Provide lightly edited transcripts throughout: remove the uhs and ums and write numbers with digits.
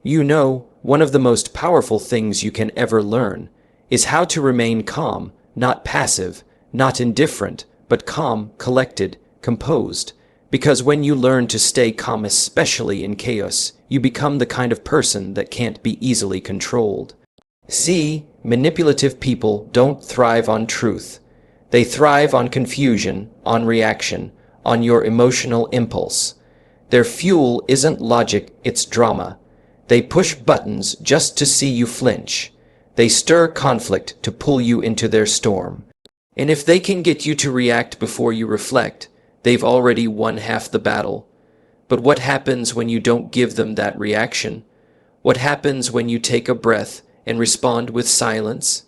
You know, one of the most powerful things you can ever learn is how to remain calm, not passive, not indifferent, but calm, collected, composed. Because when you learn to stay calm, especially in chaos, you become the kind of person that can't be easily controlled. See, manipulative people don't thrive on truth. They thrive on confusion, on reaction, on your emotional impulse. Their fuel isn't logic, it's drama. They push buttons just to see you flinch. They stir conflict to pull you into their storm. And if they can get you to react before you reflect, they've already won half the battle. But what happens when you don't give them that reaction? What happens when you take a breath and respond with silence?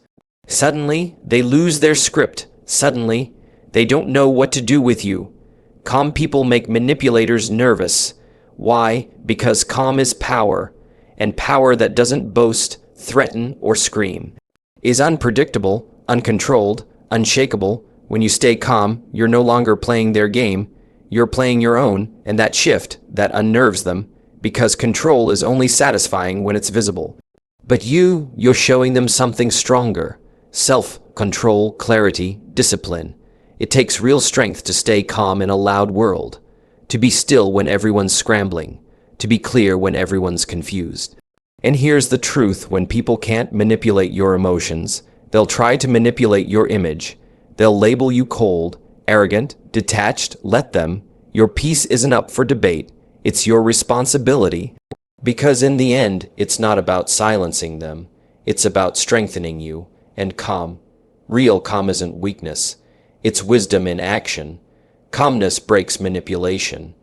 Suddenly, they lose their script. Suddenly, they don't know what to do with you. Calm people make manipulators nervous. Why? Because calm is power, and power that doesn't boast, threaten, or scream is unpredictable, uncontrolled, unshakable. When you stay calm, you're no longer playing their game, you're playing your own, and that shift, that unnerves them, because control is only satisfying when it's visible. But you're showing them something stronger. Self-control, clarity, discipline. It takes real strength to stay calm in a loud world, to be still when everyone's scrambling, to be clear when everyone's confused. And here's the truth: when people can't manipulate your emotions, they'll try to manipulate your image. They'll label you cold, arrogant, detached. Let them. Your peace isn't up for debate. It's your responsibility. Because in the end, it's not about silencing them. It's about strengthening you. And calm. Real calm isn't weakness. It's wisdom in action. Calmness breaks manipulation.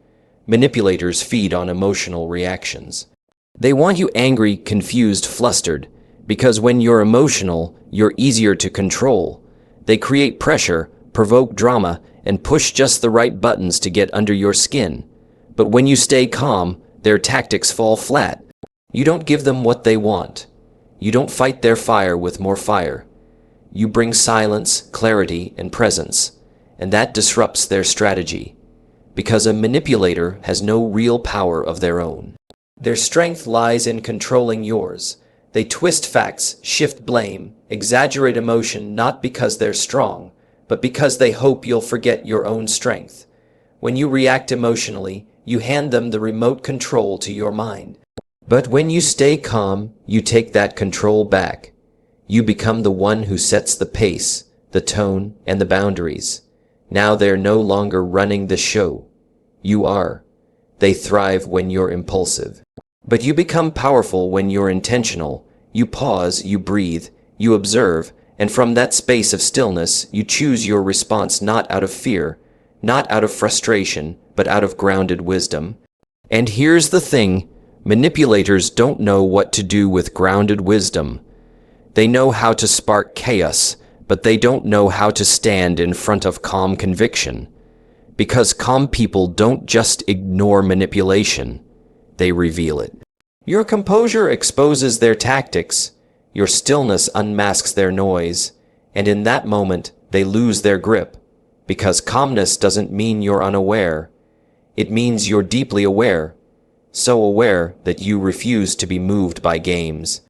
Manipulators feed on emotional reactions. They want you angry, confused, flustered. Because when you're emotional, you're easier to control. They create pressure, provoke drama, and push just the right buttons to get under your skin. But when you stay calm, their tactics fall flat. You don't give them what they want. You don't fight their fire with more fire. You bring silence, clarity, and presence, and that disrupts their strategy. Because a manipulator has no real power of their own. Their strength lies in controlling yours. They twist facts, shift blame, exaggerate emotion, not because they're strong, but because they hope you'll forget your own strength. When you react emotionally, you hand them the remote control to your mind. But when you stay calm, you take that control back. You become the one who sets the pace, the tone, and the boundaries. Now they're no longer running the show. You are. They thrive when you're impulsive. But you become powerful when you're intentional. You pause, you breathe, you observe, and from that space of stillness, you choose your response not out of fear, not out of frustration, but out of grounded wisdom. And here's the thing: manipulators don't know what to do with grounded wisdom. They know how to spark chaos, but they don't know how to stand in front of calm conviction. Because calm people don't just ignore manipulation, they reveal it. Your composure exposes their tactics, your stillness unmasks their noise, and in that moment they lose their grip. Because calmness doesn't mean you're unaware, it means you're deeply aware. So aware that you refuse to be moved by games.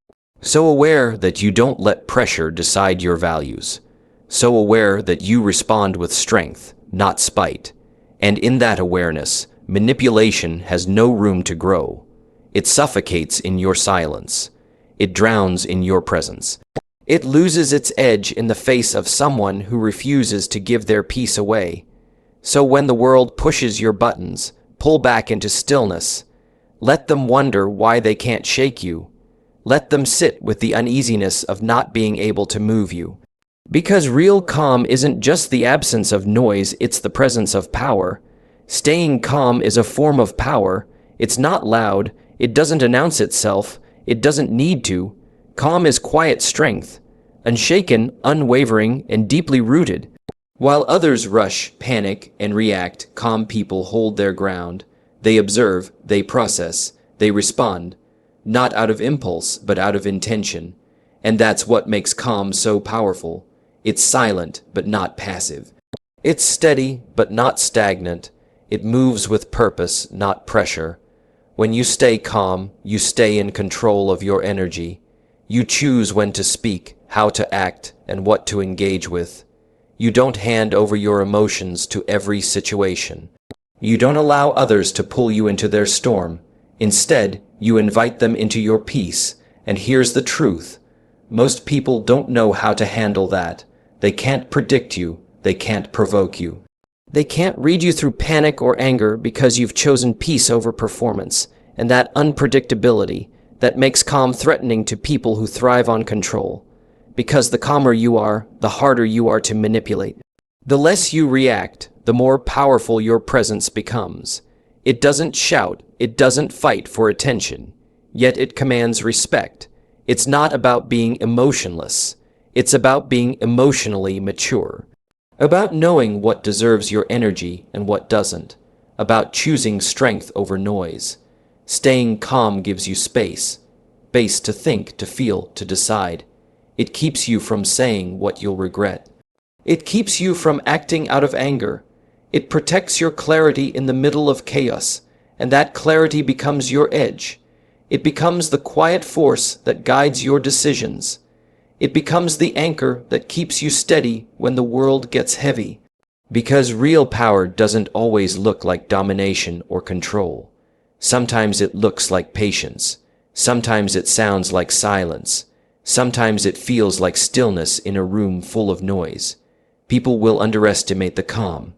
So aware that you don't let pressure decide your values. So aware that you respond with strength, not spite. And in that awareness, manipulation has no room to grow. It suffocates in your silence. It drowns in your presence. It loses its edge in the face of someone who refuses to give their peace away. So when the world pushes your buttons, pull back into stillness. Let them wonder why they can't shake you. Let them sit with the uneasiness of not being able to move you. Because real calm isn't just the absence of noise, it's the presence of power. Staying calm is a form of power. It's not loud. It doesn't announce itself. It doesn't need to. Calm is quiet strength, unshaken, unwavering, and deeply rooted. While others rush, panic, and react, calm people hold their ground. They observe, they process, they respond, not out of impulse, but out of intention. And that's what makes calm so powerful. It's silent, but not passive. It's steady, but not stagnant. It moves with purpose, not pressure. When you stay calm, you stay in control of your energy. You choose when to speak, how to act, and what to engage with. You don't hand over your emotions to every situation. You don't allow others to pull you into their storm. Instead, you invite them into your peace. And here's the truth. Most people don't know how to handle that. They can't predict you. They can't provoke you. They can't read you through panic or anger because you've chosen peace over performance, and that unpredictability that makes calm threatening to people who thrive on control. Because the calmer you are, the harder you are to manipulate. The less you react, the more powerful your presence becomes. It doesn't shout, it doesn't fight for attention, yet it commands respect. It's not about being emotionless, it's about being emotionally mature. About knowing what deserves your energy and what doesn't. About choosing strength over noise. Staying calm gives you space. Space to think, to feel, to decide. It keeps you from saying what you'll regret. It keeps you from acting out of anger. It protects your clarity in the middle of chaos, and that clarity becomes your edge. It becomes the quiet force that guides your decisions. It becomes the anchor that keeps you steady when the world gets heavy. Because real power doesn't always look like domination or control. Sometimes it looks like patience. Sometimes it sounds like silence. Sometimes it feels like stillness in a room full of noise. People will underestimate the calm.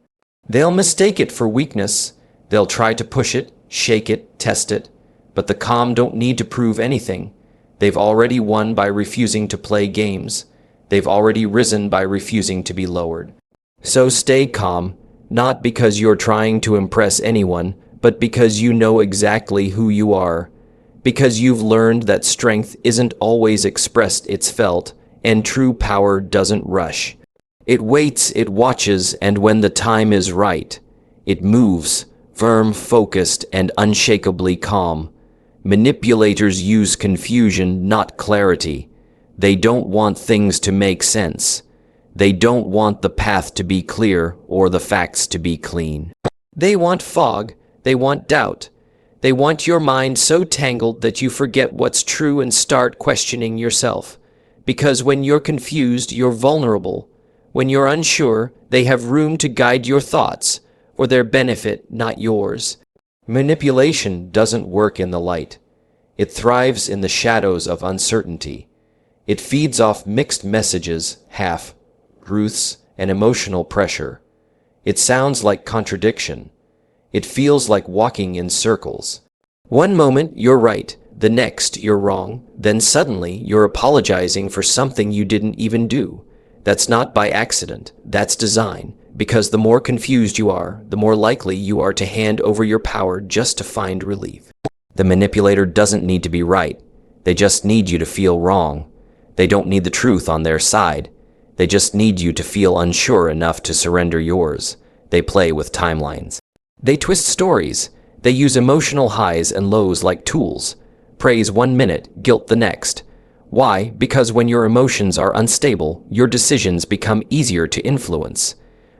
They'll mistake it for weakness. They'll try to push it, shake it, test it. But the calm don't need to prove anything. They've already won by refusing to play games. They've already risen by refusing to be lowered. So stay calm, not because you're trying to impress anyone, but because you know exactly who you are. Because you've learned that strength isn't always expressed, it's felt, and true power doesn't rush. It waits, it watches, and when the time is right, it moves, firm, focused, and unshakably calm. Manipulators use confusion, not clarity. They don't want things to make sense. They don't want the path to be clear or the facts to be clean. They want fog. They want doubt. They want your mind so tangled that you forget what's true and start questioning yourself. Because when you're confused, you're vulnerable. When you're unsure, they have room to guide your thoughts, for their benefit, not yours. Manipulation doesn't work in the light. It thrives in the shadows of uncertainty. It feeds off mixed messages, half-truths, and emotional pressure. It sounds like contradiction. It feels like walking in circles. One moment you're right, the next you're wrong, then suddenly you're apologizing for something you didn't even do. That's not by accident, that's design. Because the more confused you are, the more likely you are to hand over your power just to find relief. The manipulator doesn't need to be right. They just need you to feel wrong. They don't need the truth on their side. They just need you to feel unsure enough to surrender yours. They play with timelines. They twist stories. They use emotional highs and lows like tools. Praise 1 minute, guilt the next. Why? Because when your emotions are unstable, your decisions become easier to influence.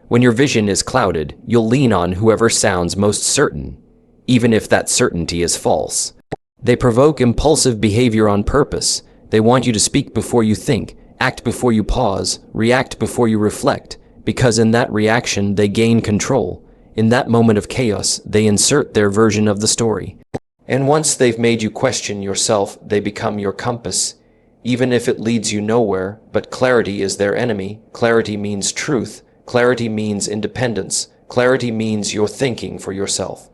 When your vision is clouded, you'll lean on whoever sounds most certain, even if that certainty is false. They provoke impulsive behavior on purpose. They want you to speak before you think, act before you pause, react before you reflect, because in that reaction they gain control. In that moment of chaos, they insert their version of the story. And once they've made you question yourself, they become your compass. Even if it leads you nowhere, but clarity is their enemy. Clarity means truth. Clarity means independence. Clarity means you're thinking for yourself.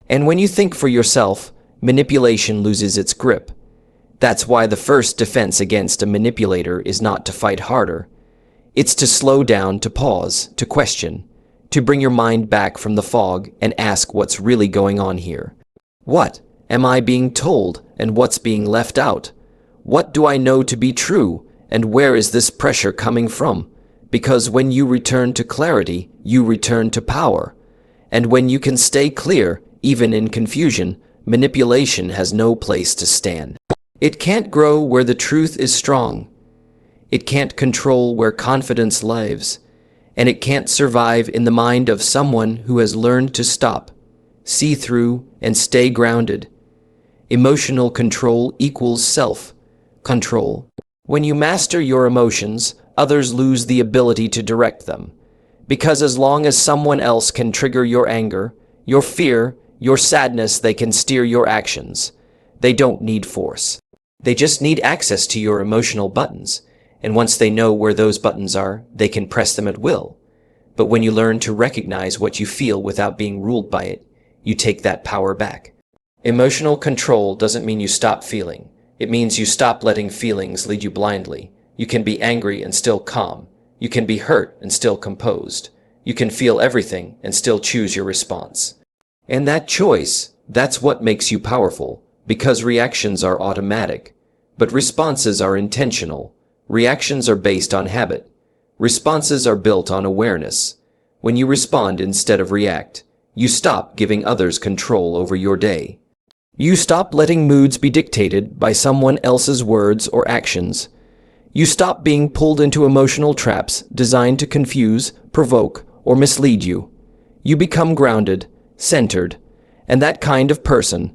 And when you think for yourself, manipulation loses its grip. That's why the first defense against a manipulator is not to fight harder. It's to slow down, to pause, to question, to bring your mind back from the fog and ask what's really going on here. What am I being told and what's being left out? What do I know to be true and where is this pressure coming from? Because when you return to clarity, you return to power. And when you can stay clear, even in confusion, manipulation has no place to stand. It can't grow where the truth is strong. It can't control where confidence lives. And it can't survive in the mind of someone who has learned to stop, see through, and stay grounded. Emotional control equals self-control. When you master your emotions, others lose the ability to direct them. Because as long as someone else can trigger your anger, your fear, your sadness, they can steer your actions. They don't need force. They just need access to your emotional buttons. And once they know where those buttons are, they can press them at will. But when you learn to recognize what you feel without being ruled by it, you take that power back. Emotional control doesn't mean you stop feeling. It means you stop letting feelings lead you blindly. You can be angry and still calm. You can be hurt and still composed. You can feel everything and still choose your response. And that choice, that's what makes you powerful, because reactions are automatic, but responses are intentional. Reactions are based on habit. Responses are built on awareness. When you respond instead of react, you stop giving others control over your day. You stop letting moods be dictated by someone else's words or actions. You stop being pulled into emotional traps designed to confuse, provoke, or mislead you. You become grounded, centered, and that kind of person,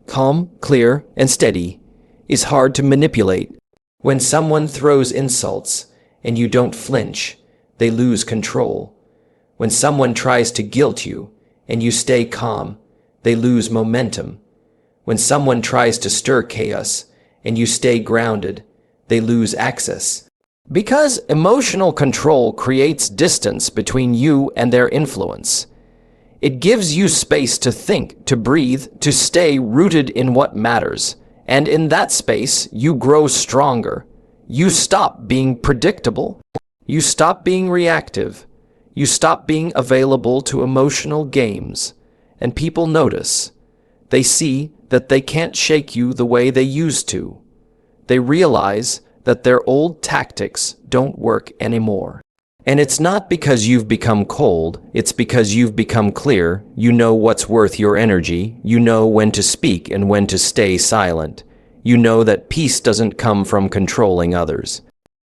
calm, clear, and steady, is hard to manipulate. When someone throws insults and you don't flinch, they lose control. When someone tries to guilt you and you stay calm, they lose momentum. When someone tries to stir chaos and you stay grounded, they lose access. Because emotional control creates distance between you and their influence. It gives you space to think, to breathe, to stay rooted in what matters. And in that space, you grow stronger. You stop being predictable. You stop being reactive. You stop being available to emotional games. And people notice. They see that they can't shake you the way they used to. They realize that their old tactics don't work anymore. And it's not because you've become cold, it's because you've become clear. You know what's worth your energy. You know when to speak and when to stay silent. You know that peace doesn't come from controlling others.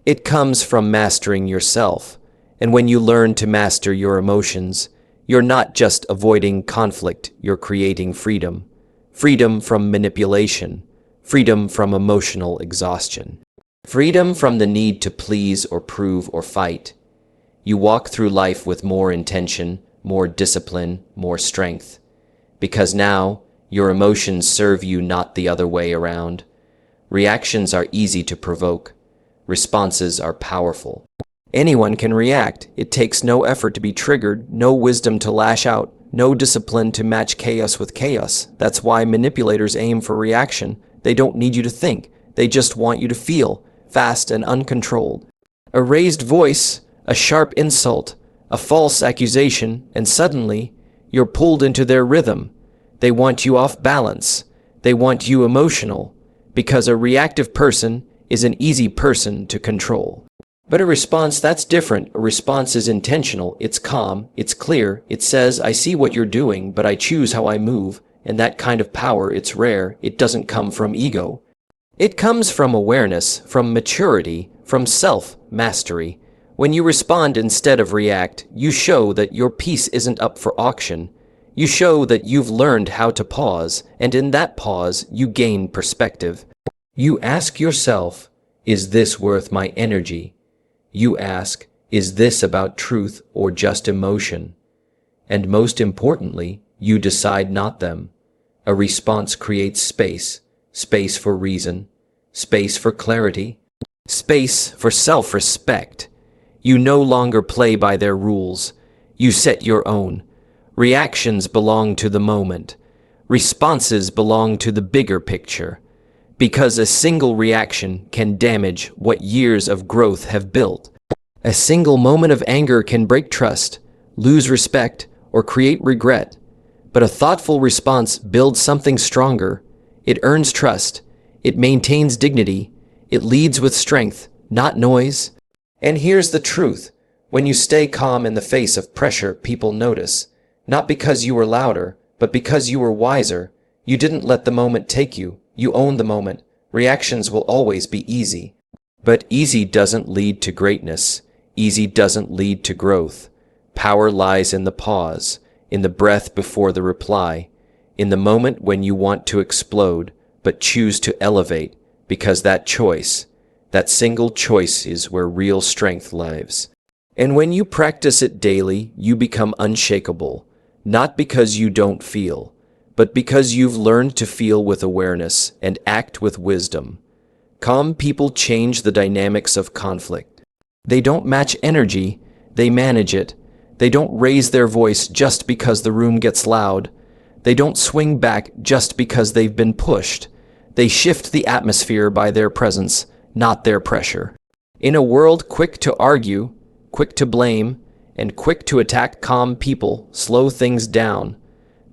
It comes from mastering yourself. And when you learn to master your emotions, you're not just avoiding conflict, you're creating freedom. Freedom from manipulation. Freedom from emotional exhaustion. Freedom from the need to please or prove or fight. You walk through life with more intention, more discipline, more strength. Because now, your emotions serve you, not the other way around. Reactions are easy to provoke. Responses are powerful. Anyone can react. It takes no effort to be triggered, no wisdom to lash out, no discipline to match chaos with chaos. That's why manipulators aim for reaction. They don't need you to think. They just want you to feel, fast and uncontrolled. A raised voice, a sharp insult, a false accusation, and suddenly, you're pulled into their rhythm. They want you off balance. They want you emotional, because a reactive person is an easy person to control. But a response, that's different. A response is intentional, it's calm, it's clear, it says, I see what you're doing, but I choose how I move, and that kind of power, it's rare, it doesn't come from ego. It comes from awareness, from maturity, from self-mastery. When you respond instead of react, you show that your peace isn't up for auction. You show that you've learned how to pause, and in that pause, you gain perspective. You ask yourself, is this worth my energy? You ask, is this about truth or just emotion? And most importantly, you decide not them. A response creates space, space for reason, space for clarity, space for self-respect. You no longer play by their rules. You set your own. Reactions belong to the moment. Responses belong to the bigger picture. Because a single reaction can damage what years of growth have built. A single moment of anger can break trust, lose respect, or create regret. But a thoughtful response builds something stronger. It earns trust. It maintains dignity. It leads with strength, not noise. And here's the truth. When you stay calm in the face of pressure, people notice. Not because you were louder, but because you were wiser. You didn't let the moment take you. You own the moment. Reactions will always be easy. But easy doesn't lead to greatness. Easy doesn't lead to growth. Power lies in the pause, in the breath before the reply, in the moment when you want to explode, but choose to elevate, because that choice, that single choice, is where real strength lives. And when you practice it daily, you become unshakable, not because you don't feel, but because you've learned to feel with awareness and act with wisdom. Calm people change the dynamics of conflict. They don't match energy, they manage it. They don't raise their voice just because the room gets loud. They don't swing back just because they've been pushed. They shift the atmosphere by their presence, not their pressure. In a world quick to argue, quick to blame, and quick to attack, calm people slow things down.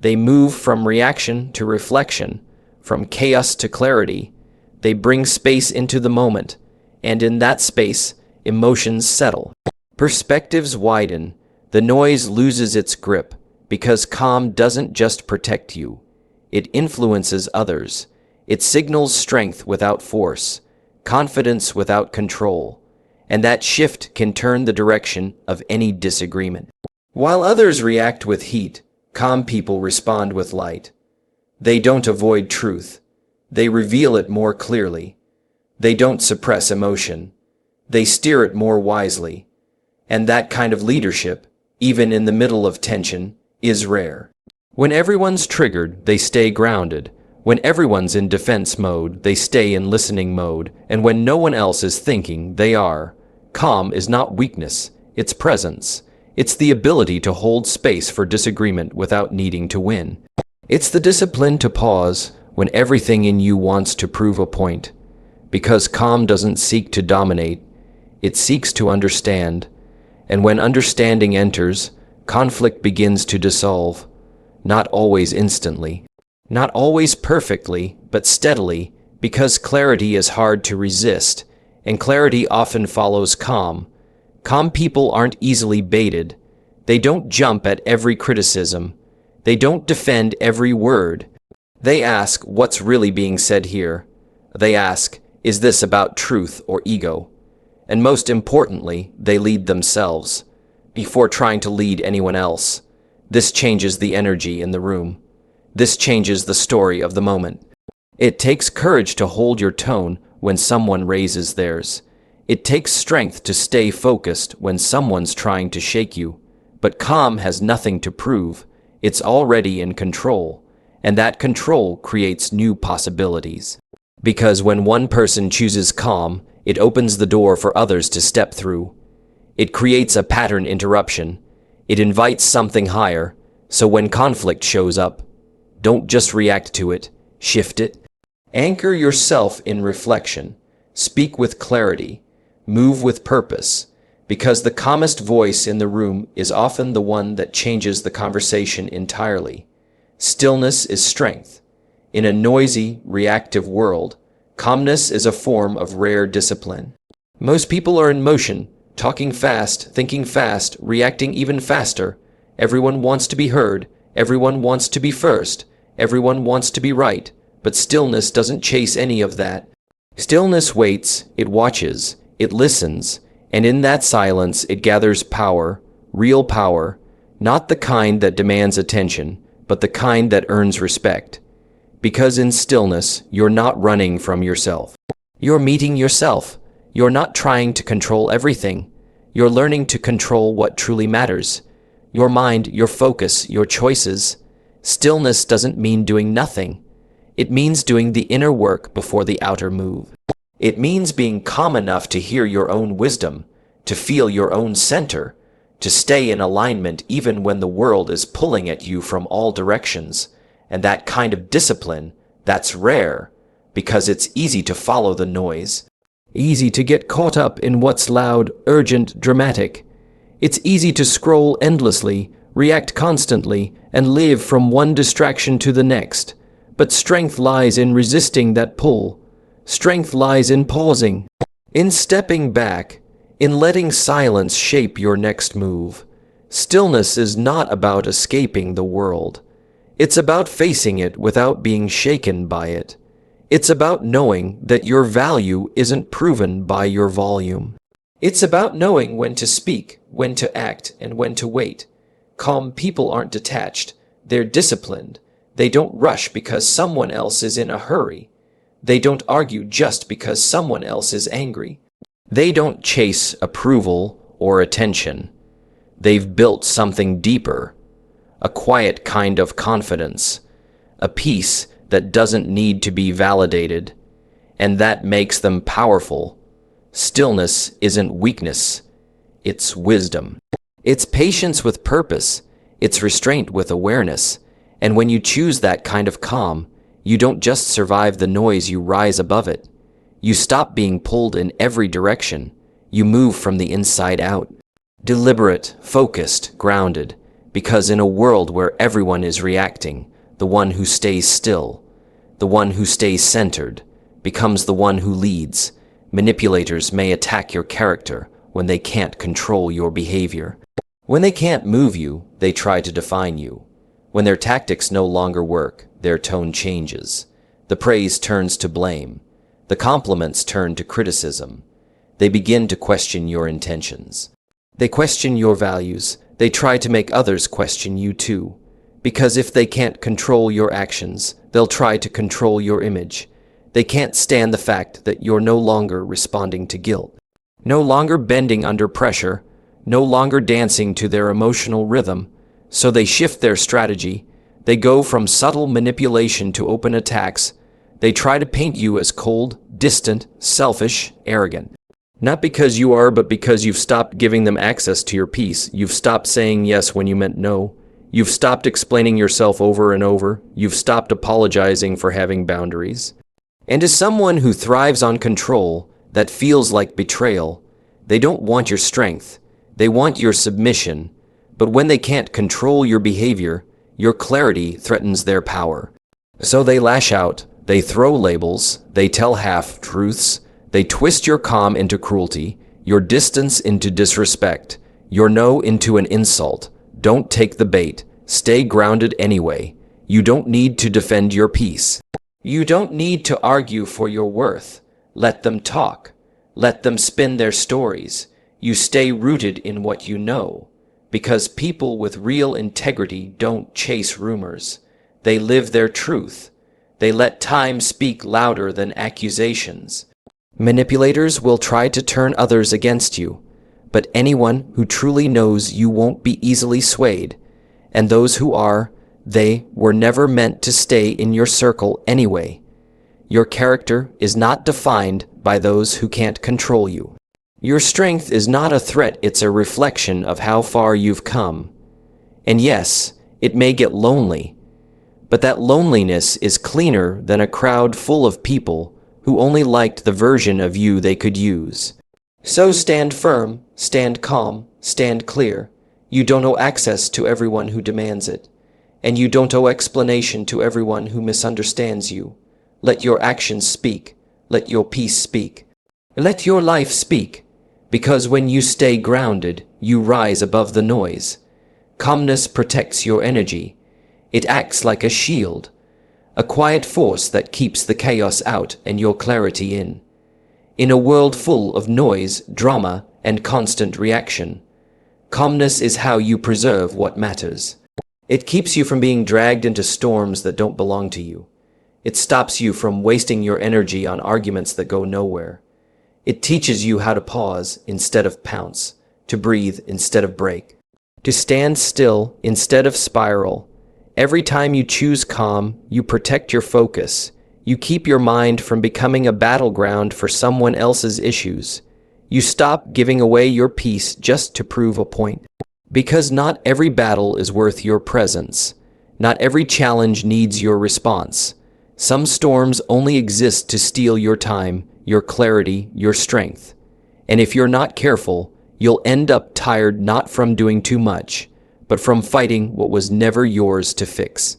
They move from reaction to reflection, from chaos to clarity. They bring space into the moment, and in that space, emotions settle. Perspectives widen. The noise loses its grip, because calm doesn't just protect you. It influences others. It signals strength without force, confidence without control, and that shift can turn the direction of any disagreement. While others react with heat, calm people respond with light. They don't avoid truth. They reveal it more clearly. They don't suppress emotion. They steer it more wisely. And that kind of leadership, even in the middle of tension, is rare. When everyone's triggered, they stay grounded. When everyone's in defense mode, they stay in listening mode. And when no one else is thinking, they are. Calm is not weakness, it's presence. It's the ability to hold space for disagreement without needing to win. It's the discipline to pause when everything in you wants to prove a point. Because calm doesn't seek to dominate, it seeks to understand. And when understanding enters, conflict begins to dissolve. Not always instantly, not always perfectly, but steadily, because clarity is hard to resist, and clarity often follows calm. Calm people aren't easily baited. They don't jump at every criticism. They don't defend every word. They ask, what's really being said here? They ask, is this about truth or ego? And most importantly, they lead themselves, before trying to lead anyone else. This changes the energy in the room. This changes the story of the moment. It takes courage to hold your tone when someone raises theirs. It takes strength to stay focused when someone's trying to shake you. But calm has nothing to prove. It's already in control. And that control creates new possibilities. Because when one person chooses calm, it opens the door for others to step through. It creates a pattern interruption. It invites something higher. So when conflict shows up, don't just react to it, shift it. Anchor yourself in reflection. Speak with clarity. Move with purpose. Because the calmest voice in the room is often the one that changes the conversation entirely. Stillness is strength. In a noisy, reactive world, calmness is a form of rare discipline. Most people are in motion, talking fast, thinking fast, reacting even faster. Everyone wants to be heard. Everyone wants to be first. Everyone wants to be right. But stillness doesn't chase any of that. Stillness waits, it watches, it listens, and in that silence it gathers power, real power, not the kind that demands attention, but the kind that earns respect. Because in stillness, you're not running from yourself. You're meeting yourself. You're not trying to control everything. You're learning to control what truly matters. Your mind, your focus, your choices. Stillness doesn't mean doing nothing. It means doing the inner work before the outer move. It means being calm enough to hear your own wisdom, to feel your own center, to stay in alignment even when the world is pulling at you from all directions. And that kind of discipline, that's rare, because it's easy to follow the noise. Easy to get caught up in what's loud, urgent, dramatic. It's easy to scroll endlessly, react constantly, and live from one distraction to the next. But strength lies in resisting that pull. Strength lies in pausing, in stepping back, in letting silence shape your next move. Stillness is not about escaping the world. It's about facing it without being shaken by it. It's about knowing that your value isn't proven by your volume. It's about knowing when to speak, when to act, and when to wait. Calm people aren't detached. They're disciplined. They don't rush because someone else is in a hurry. They don't argue just because someone else is angry. They don't chase approval or attention. They've built something deeper, a quiet kind of confidence, a peace that doesn't need to be validated, and that makes them powerful. Stillness isn't weakness, it's wisdom. It's patience with purpose, it's restraint with awareness, and when you choose that kind of calm, you don't just survive the noise, you rise above it. You stop being pulled in every direction, you move from the inside out. Deliberate, focused, grounded, because in a world where everyone is reacting, the one who stays still, the one who stays centered, becomes the one who leads. Manipulators may attack your character when they can't control your behavior. When they can't move you, they try to define you. When their tactics no longer work, their tone changes. The praise turns to blame. The compliments turn to criticism. They begin to question your intentions. They question your values. They try to make others question you too. Because if they can't control your actions, they'll try to control your image. They can't stand the fact that you're no longer responding to guilt, no longer bending under pressure, no longer dancing to their emotional rhythm. So they shift their strategy. They go from subtle manipulation to open attacks. They try to paint you as cold, distant, selfish, arrogant. Not because you are, but because you've stopped giving them access to your peace. You've stopped saying yes when you meant no. You've stopped explaining yourself over and over. You've stopped apologizing for having boundaries. And as someone who thrives on control, that feels like betrayal. They don't want your strength. They want your submission. But when they can't control your behavior, your clarity threatens their power. So they lash out, they throw labels, they tell half-truths, they twist your calm into cruelty, your distance into disrespect, your no into an insult. Don't take the bait. Stay grounded anyway. You don't need to defend your peace. You don't need to argue for your worth. Let them talk. Let them spin their stories. You stay rooted in what you know. Because people with real integrity don't chase rumors. They live their truth. They let time speak louder than accusations. Manipulators will try to turn others against you, but anyone who truly knows you won't be easily swayed, and those who are, they were never meant to stay in your circle anyway. Your character is not defined by those who can't control you. Your strength is not a threat, it's a reflection of how far you've come. And yes, it may get lonely, but that loneliness is cleaner than a crowd full of people who only liked the version of you they could use. So stand firm, stand calm, stand clear. You don't owe access to everyone who demands it, and you don't owe explanation to everyone who misunderstands you. Let your actions speak. Let your peace speak. Let your life speak. Because when you stay grounded, you rise above the noise. Calmness protects your energy. It acts like a shield, a quiet force that keeps the chaos out and your clarity in. In a world full of noise, drama, and constant reaction, calmness is how you preserve what matters. It keeps you from being dragged into storms that don't belong to you. It stops you from wasting your energy on arguments that go nowhere. It teaches you how to pause instead of pounce, to breathe instead of break, to stand still instead of spiral. Every time you choose calm, you protect your focus. You keep your mind from becoming a battleground for someone else's issues. You stop giving away your peace just to prove a point. Because not every battle is worth your presence. Not every challenge needs your response. Some storms only exist to steal your time, your clarity, your strength. And if you're not careful, you'll end up tired not from doing too much, but from fighting what was never yours to fix.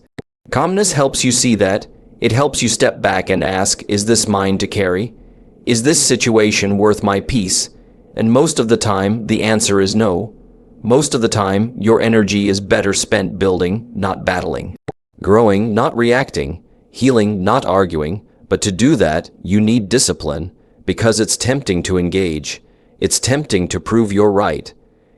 Calmness helps you see that. It helps you step back and ask, is this mine to carry? Is this situation worth my peace? And most of the time, the answer is no. Most of the time, your energy is better spent building, not battling. Growing, not reacting. Healing, not arguing. But to do that, you need discipline, because it's tempting to engage. It's tempting to prove you're right.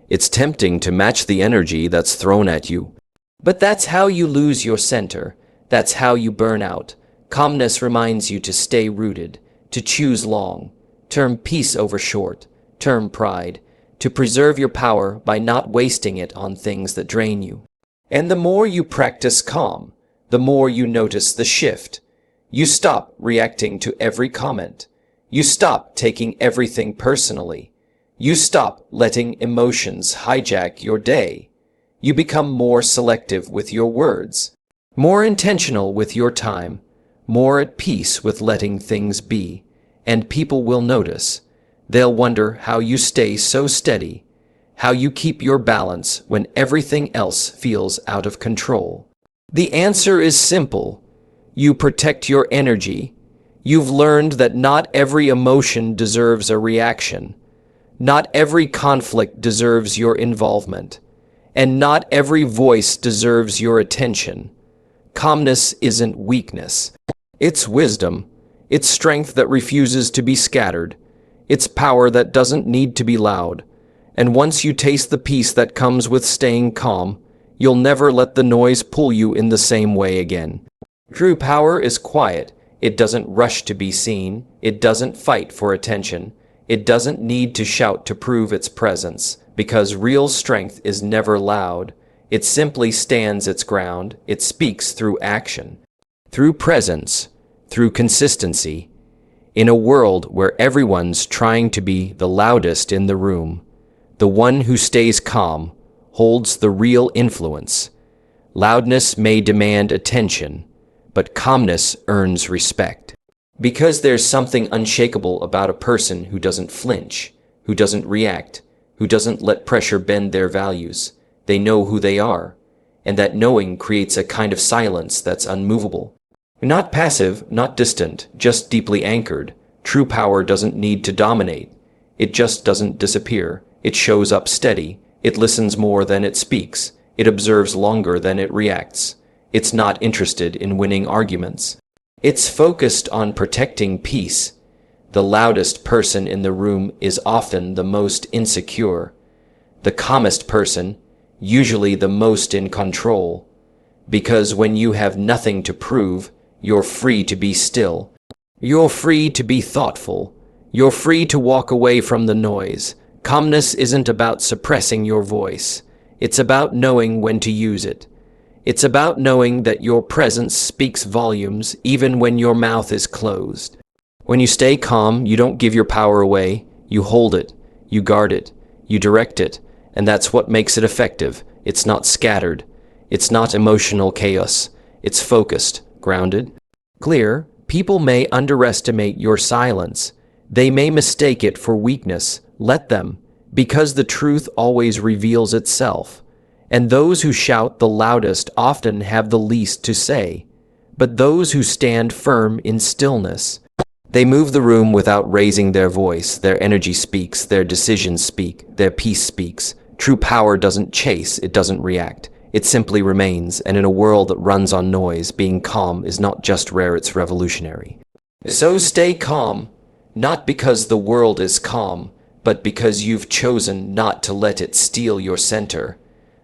It's tempting to match the energy that's thrown at you. But that's how you lose your center. That's how you burn out. Calmness reminds you to stay rooted, to choose long, term peace over short, term pride, to preserve your power by not wasting it on things that drain you. And the more you practice calm, the more you notice the shift. You stop reacting to every comment. You stop taking everything personally. You stop letting emotions hijack your day. You become more selective with your words, more intentional with your time, more at peace with letting things be. And people will notice. They'll wonder how you stay so steady, how you keep your balance when everything else feels out of control. The answer is simple. You protect your energy. You've learned that not every emotion deserves a reaction. Not every conflict deserves your involvement. And not every voice deserves your attention. Calmness isn't weakness. It's wisdom. It's strength that refuses to be scattered. It's power that doesn't need to be loud. And once you taste the peace that comes with staying calm, you'll never let the noise pull you in the same way again. True power is quiet. It doesn't rush to be seen. It doesn't fight for attention. It doesn't need to shout to prove its presence, because real strength is never loud. It simply stands its ground. It speaks through action, through presence, through consistency. In a world where everyone's trying to be the loudest in the room, the one who stays calm holds the real influence. Loudness may demand attention, but calmness earns respect. Because there's something unshakable about a person who doesn't flinch, who doesn't react, who doesn't let pressure bend their values. They know who they are, and that knowing creates a kind of silence that's unmovable. Not passive, not distant, just deeply anchored. True power doesn't need to dominate. It just doesn't disappear. It shows up steady. It listens more than it speaks. It observes longer than it reacts. It's not interested in winning arguments. It's focused on protecting peace. The loudest person in the room is often the most insecure. The calmest person, usually the most in control. Because when you have nothing to prove, you're free to be still. You're free to be thoughtful. You're free to walk away from the noise. Calmness isn't about suppressing your voice. It's about knowing when to use it. It's about knowing that your presence speaks volumes even when your mouth is closed. When you stay calm, you don't give your power away. You hold it. You guard it. You direct it. And that's what makes it effective. It's not scattered. It's not emotional chaos. It's focused, grounded, clear. People may underestimate your silence. They may mistake it for weakness. Let them, because the truth always reveals itself. And those who shout the loudest often have the least to say. But those who stand firm in stillness, they move the room without raising their voice. Their energy speaks, their decisions speak, their peace speaks. True power doesn't chase, it doesn't react. It simply remains, and in a world that runs on noise, being calm is not just rare, it's revolutionary. So stay calm, not because the world is calm, but because you've chosen not to let it steal your center.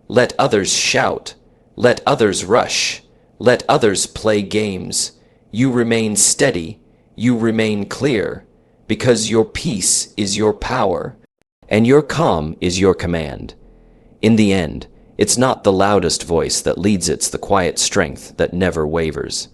Let others shout. Let others rush. Let others play games. You remain steady. You remain clear, because your peace is your power, and your calm is your command. In the end, it's not the loudest voice that leads, it's the quiet strength that never wavers.